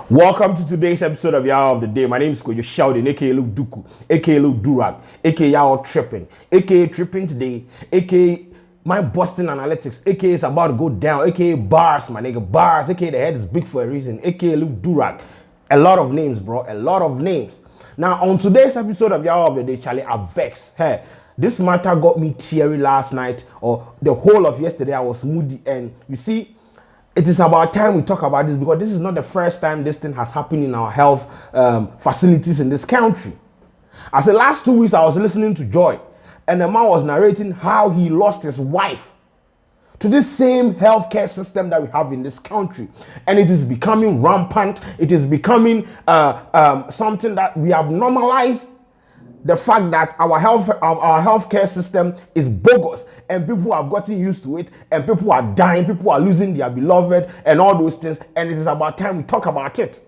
Welcome to today's episode of Yawa of the Day. My name is Sheldon, aka Luke Duku, aka Luke Durak, aka Yawa Tripping, aka Tripping Today, aka My Boston Analytics, aka It's About to Go Down, aka Bars, my nigga, Bars, aka The Head is Big for a Reason, aka Luke Durak. A lot of names, bro, a lot of names. Now, on today's episode of Yawa of the Day, Charlie, I vex. Hey, this matter got me teary last night, or the whole of yesterday. I was moody, and you see, it is about time we talk about this because this is not the first time this thing has happened in our health facilities in this country. As the last 2 weeks, I was listening to Joy, and the man was narrating how he lost his wife to this same healthcare system that we have in this country, and it is becoming rampant. It is becoming something that we have normalized. The fact that our healthcare system is bogus and people have gotten used to it, and people are dying, people are losing their beloved and all those things, and it is about time we talk about it.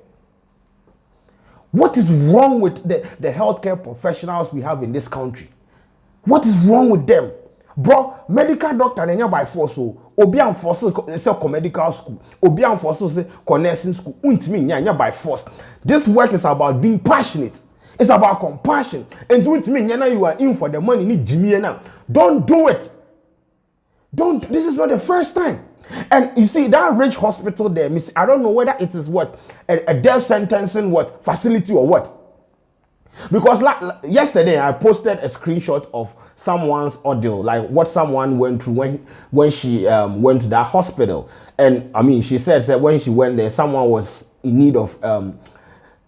What is wrong with the healthcare professionals we have in this country? What is wrong with them? Bro, medical doctor nenya by force o. Obi am force say medical school. Obi am force say nursing school. Untimi nya by force. This work is about being passionate. It's about compassion. And do it to me, you are in for the money, need Jimmy now. Don't do it. Don't. This is not the first time. And you see, that rich hospital there, I don't know whether it is what, a death sentencing facility or what. Because yesterday I posted a screenshot of someone's ordeal, like what someone went through when she went to that hospital. And I mean, she said that when she went there, someone was in need of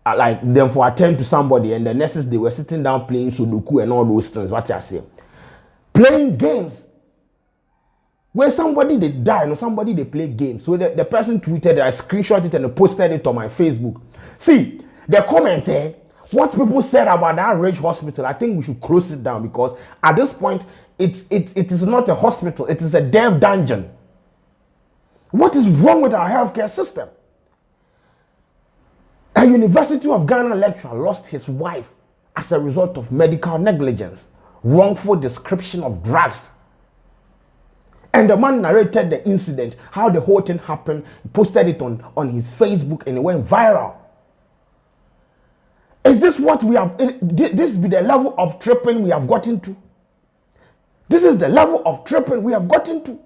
like them for attend to somebody, and the nurses, they were sitting down playing sudoku and all those things. What I say, playing games where somebody they die and somebody they play games. So the person tweeted, I screenshot it and posted it on my Facebook. See the comment here, what people said about that rich hospital. I think we should close it down, because at this point it is not a hospital, it is a death dungeon. What is wrong with our healthcare system? A University of Ghana lecturer lost his wife as a result of medical negligence, wrongful description of drugs. And the man narrated the incident, how the whole thing happened, posted it on his Facebook, and it went viral. Is this what we have, this be the level of tripping we have gotten to? This is the level of tripping we have gotten to.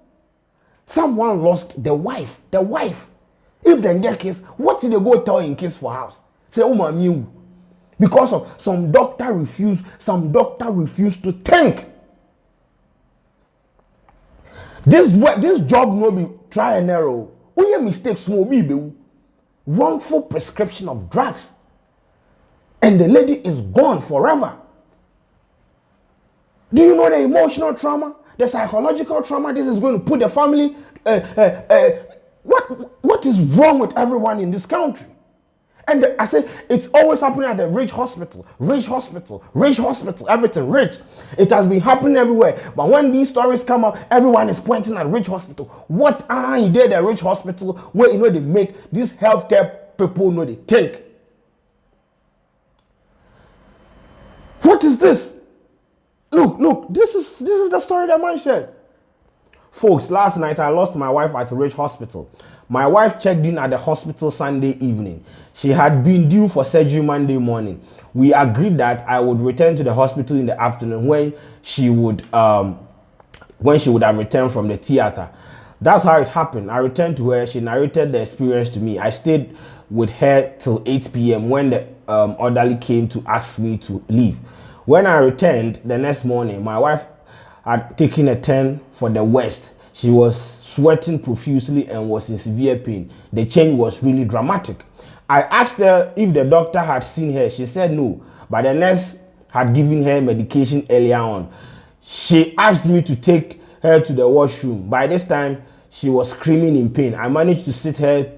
Someone lost the wife. If they get case, what did they go tell in case for house? Say, oh my new, because of some doctor refused to think. This job no be try and error. Only mistakes will be wrongful prescription of drugs, and the lady is gone forever. Do you know the emotional trauma, the psychological trauma this is going to put the family? What is wrong with everyone in this country? And I say it's always happening at the rich hospital, everything rich. It has been happening everywhere. But when these stories come out, everyone is pointing at rich hospital. What are you there, the rich hospital, where they make these healthcare people know they think? What is this? Look, this is the story that man shares. Folks, last night I lost my wife at a rich hospital. My wife checked in at the hospital Sunday evening. She had been due for surgery Monday morning. We agreed that I would return to the hospital in the afternoon when she would have returned from the theater. That's how it happened. I returned to her. She narrated the experience to me. I stayed with her till 8 p.m. when the orderly came to ask me to leave. When I returned the next morning, my wife had taken a turn for the west. She was sweating profusely and was in severe pain. The change was really dramatic. I asked her if the doctor had seen her. She said no, but the nurse had given her medication earlier on. She asked me to take her to the washroom. By this time, she was screaming in pain. I managed to sit her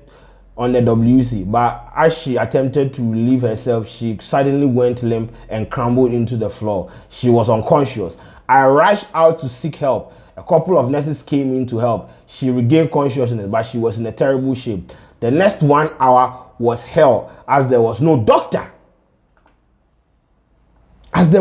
on the WC, but as she attempted to relieve herself, she suddenly went limp and crumbled into the floor. She was unconscious. I rushed out to seek help. A couple of nurses came in to help. She regained consciousness, but she was in a terrible shape. The next 1 hour was hell, as there was no doctor. After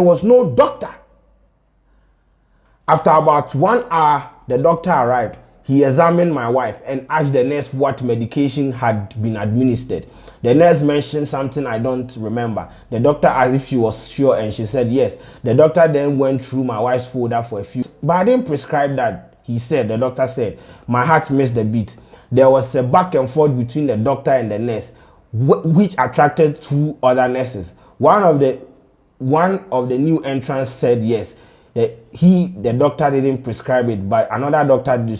about 1 hour, the doctor arrived. He examined my wife and asked the nurse what medication had been administered. The nurse mentioned something I don't remember. The doctor asked if she was sure and she said yes. The doctor then went through my wife's folder for a few, but I didn't prescribe that. The doctor said. My heart missed a beat. There was a back and forth between the doctor and the nurse, which attracted two other nurses. One of the new entrants said yes. The doctor didn't prescribe it, but another doctor did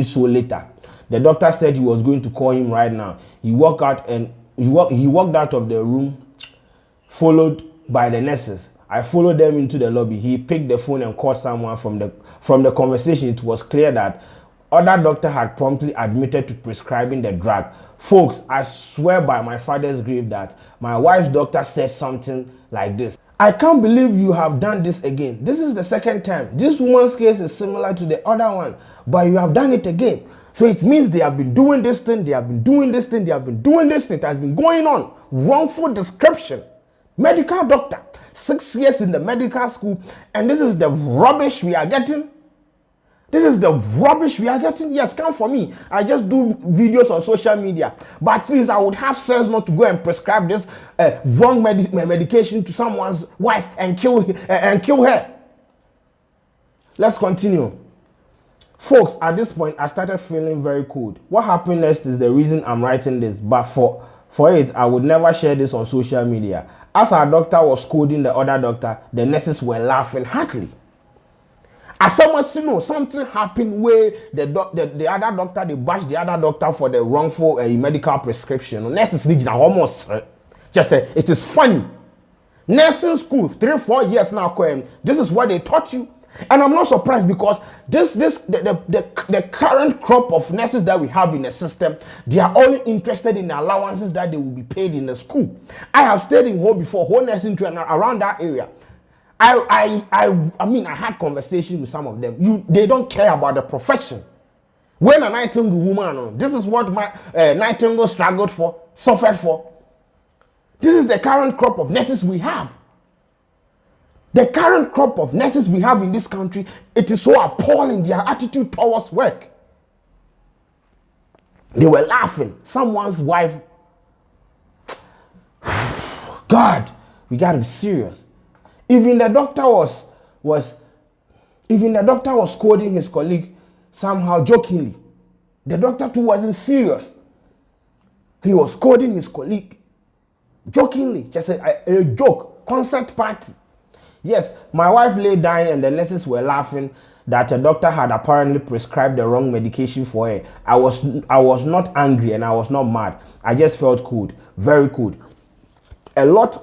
so later. The doctor said he was going to call him right now. He walked out of the room, followed by the nurses. I followed them into the lobby. He picked the phone and called someone. From the conversation, it was clear that other doctor had promptly admitted to prescribing the drug. Folks, I swear by my father's grave that my wife's doctor said something like this. I can't believe you have done this again. This is the second time. This woman's case is similar to the other one, but you have done it again. So it means they have been doing this thing, they have been doing this thing, they have been doing this thing. It has been going on. Wrongful description. Medical doctor. 6 years in the medical school, and this is the rubbish we are getting. This is the rubbish we are getting. Yes, come for me. I just do videos on social media. But at least I would have sense not to go and prescribe this wrong medication to someone's wife and kill her. Let's continue. Folks, at this point, I started feeling very cold. What happened next is the reason I'm writing this. But for it, I would never share this on social media. As our doctor was scolding the other doctor, the nurses were laughing heartily. As someone know something happened where the other doctor, they bashed the other doctor for the wrongful medical prescription. Nurses almost just say it is funny. Nursing school 3-4 years now, this is what they taught you, and I'm not surprised because the current crop of nurses that we have in the system, they are only interested in the allowances that they will be paid in the school. I have stayed in home before, whole nursing training around that area. I mean, I had conversations with some of them. They don't care about the profession. When a Nightingale woman, this is what my Nightingale struggled for, suffered for. This is the current crop of nurses we have. The current crop of nurses we have in this country, it is so appalling, their attitude towards work. They were laughing. Someone's wife. God, we got to be serious. Even the doctor was scolding his colleague somehow jokingly. The doctor too wasn't serious. He was scolding his colleague jokingly, just a joke, concert party. Yes, my wife lay dying and the nurses were laughing that the doctor had apparently prescribed the wrong medication for her. I was not angry and I was not mad. I just felt cold, very cold. A lot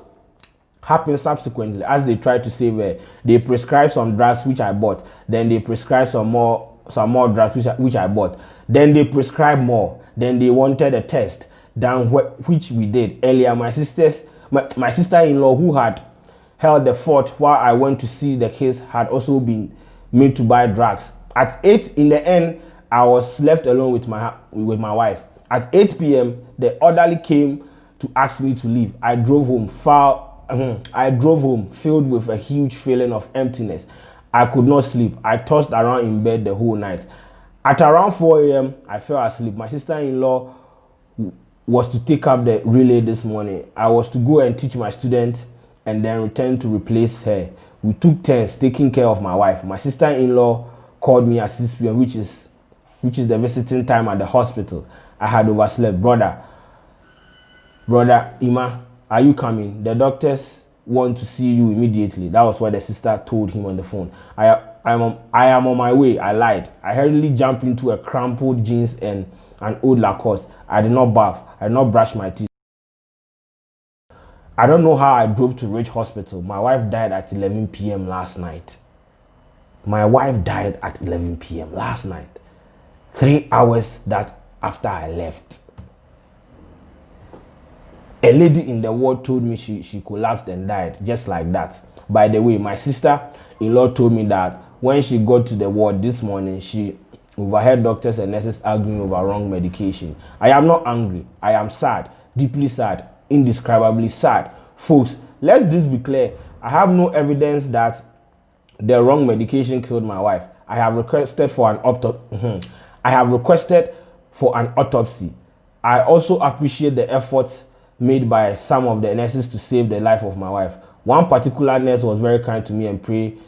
happened subsequently as they tried to save her. They prescribed some drugs which I bought. Then they prescribed some more drugs which I bought. Then they prescribed more. Then they wanted a test done, which we did earlier. My sister-in-law, who had held the fort while I went to see the case, had also been made to buy drugs. At 8 in the end, I was left alone with my wife. At 8 p.m., the orderly came to ask me to leave. I drove home filled with a huge feeling of emptiness. I could not sleep. I tossed around in bed the whole night. At around 4 a.m., I fell asleep. My sister-in-law was to take up the relay this morning. I was to go and teach my students and then return to replace her. We took turns taking care of my wife. My sister-in-law called me at 6 p.m., which is the visiting time at the hospital. I had overslept. Brother Ima, are you coming? The doctors want to see you immediately. That was what the sister told him on the phone. I am on my way. I lied. I hurriedly jumped into a crumpled jeans and an old Lacoste. I did not bath. I did not brush my teeth. I don't know how I drove to Ridge Hospital. My wife died at 11 p.m. last night. My wife died at 11 p.m. last night. 3 hours after I left. A lady in the ward told me she collapsed and died just like that. By the way, my sister-in-law told me that when she got to the ward this morning, she overheard doctors and nurses arguing over wrong medication. I am not angry. I am sad, deeply sad, indescribably sad. Folks, let's just be clear. I have no evidence that the wrong medication killed my wife. I have requested for an autopsy. I have requested for an autopsy. I also appreciate the efforts made by some of the nurses to save the life of my wife. One particular nurse was very kind to me and prayed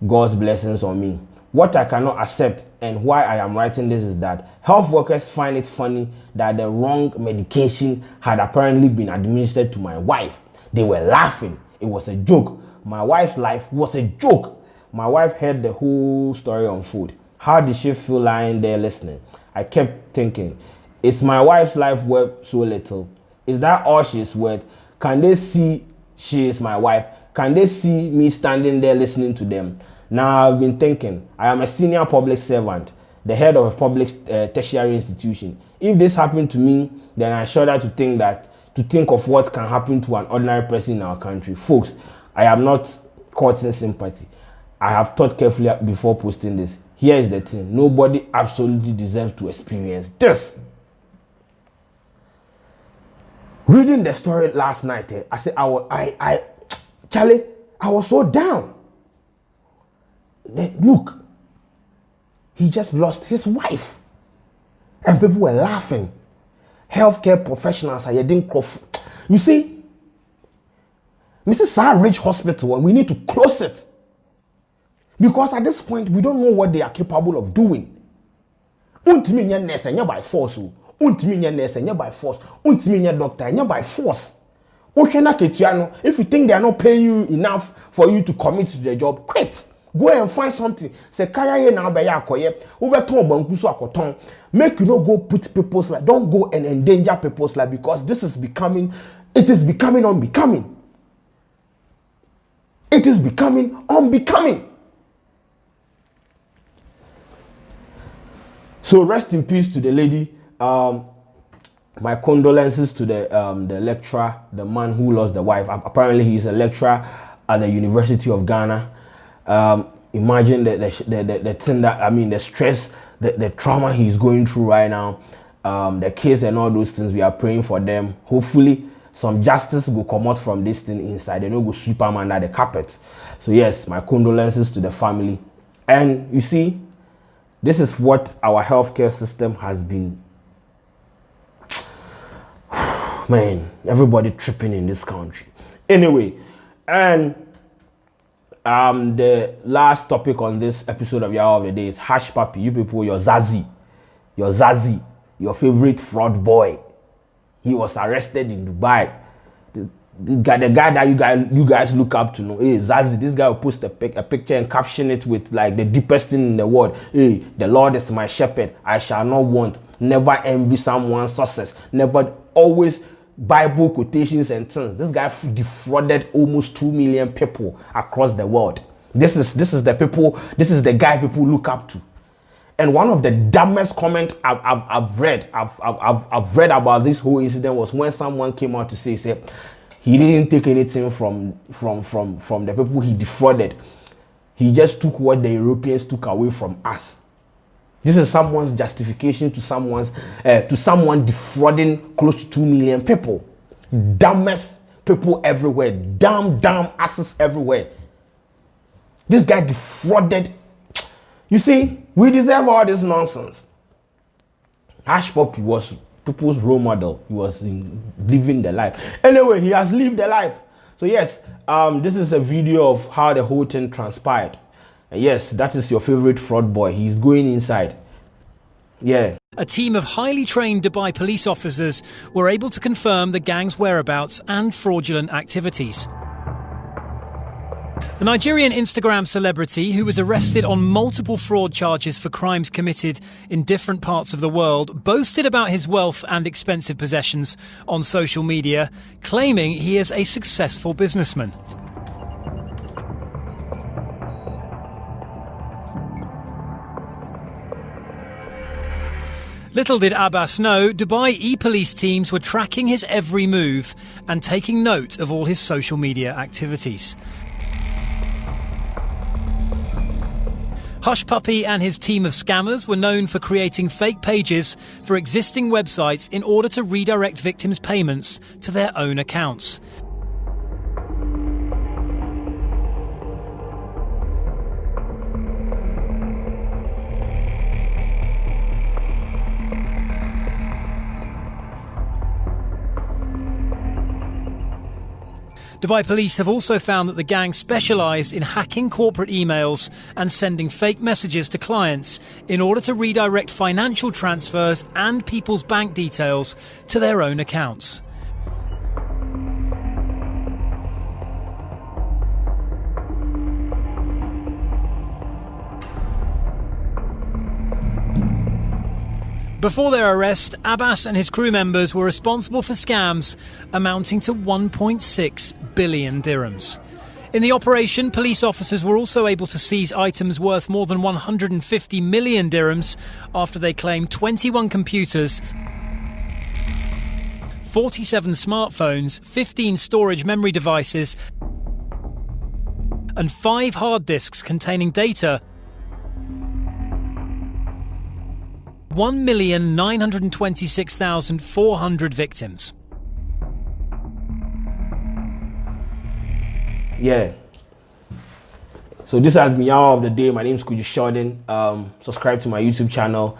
God's blessings on me. What I cannot accept and why I am writing this is that health workers find it funny that the wrong medication had apparently been administered to my wife. They were laughing. It was a joke. My wife's life was a joke. My wife heard the whole story unfold. How did she feel lying there listening? I kept thinking, is my wife's life worth so little? Is that all she's worth? Can they see she is my wife? Can they see me standing there listening to them? Now I've been thinking, I am a senior public servant, the head of a public tertiary institution. If this happened to me, then I shudder to think of what can happen to an ordinary person in our country. Folks, I am not courting sympathy. I have thought carefully before posting this. Here is the thing. Nobody absolutely deserves to experience this. Reading the story last night, I said, Charlie, I was so down. Look, he just lost his wife. And people were laughing. Healthcare professionals are getting cough. You see, Mrs. Sarah Ridge Hospital, and we need to close it. Because at this point, we don't know what they are capable of doing. Untimi nye nurse, nye by force. Untimi nye nurse, nye by force. Untimi nye doctor, nye by force. If you think they are not paying you enough for you to commit to the job, quit. Go and find something. Say kaya ye na abeya akoye. Ubeton banku so akoton. Make you not go put people's life. Don't go and endanger people's life because it is becoming unbecoming. It is becoming unbecoming. So rest in peace to the lady. My condolences to the lecturer, the man who lost the wife. Apparently, he is a lecturer at the University of Ghana. Imagine the thing the stress, the trauma he's going through right now, the case and all those things. We are praying for them. Hopefully, some justice will come out from this thing inside. They don't go sweep them under the carpet. So yes, my condolences to the family. And you see, this is what our healthcare system has been. Man, everybody tripping in this country. Anyway, and the last topic on this episode of Yawa of the Day is Hush Puppy. You people, your Zazie, your favorite fraud boy. He was arrested in Dubai. The guy that you guys look up to know. Hey, Zazie, this guy will post a picture and caption it with like the deepest thing in the world. Hey, the Lord is my shepherd. I shall not want. Never envy someone's success. Never, always Bible quotations and things. This guy defrauded almost 2 million people across the world. This is the guy people look up to. And one of the dumbest comments I've read about this whole incident was when someone came out to say he didn't take anything from the people he defrauded. He just took what the Europeans took away from us. This is someone's justification to someone defrauding close to 2 million people. Dumbest people everywhere. Dumb asses everywhere. This guy defrauded. You see, we deserve all this nonsense. Hush Puppy was people's role model. He was living the life. Anyway, he has lived the life. So yes, this is a video of how the whole thing transpired. Yes, that is your favorite fraud boy. He's going inside. Yeah. A team of highly trained Dubai police officers were able to confirm the gang's whereabouts and fraudulent activities. The Nigerian Instagram celebrity, who was arrested on multiple fraud charges for crimes committed in different parts of the world, boasted about his wealth and expensive possessions on social media, claiming he is a successful businessman. Little did Abbas know, Dubai e-police teams were tracking his every move and taking note of all his social media activities. Hush Puppy and his team of scammers were known for creating fake pages for existing websites in order to redirect victims' payments to their own accounts. Dubai police have also found that the gang specialised in hacking corporate emails and sending fake messages to clients in order to redirect financial transfers and people's bank details to their own accounts. Before their arrest, Abbas and his crew members were responsible for scams amounting to 1.6 billion dirhams. In the operation, police officers were also able to seize items worth more than 150 million dirhams after they claimed 21 computers, 47 smartphones, 15 storage memory devices, and 5 hard disks containing data. 1,926,400 victims. Yeah. So this has been Yawa of the Day. My name is Sheldon. Subscribe to my YouTube channel.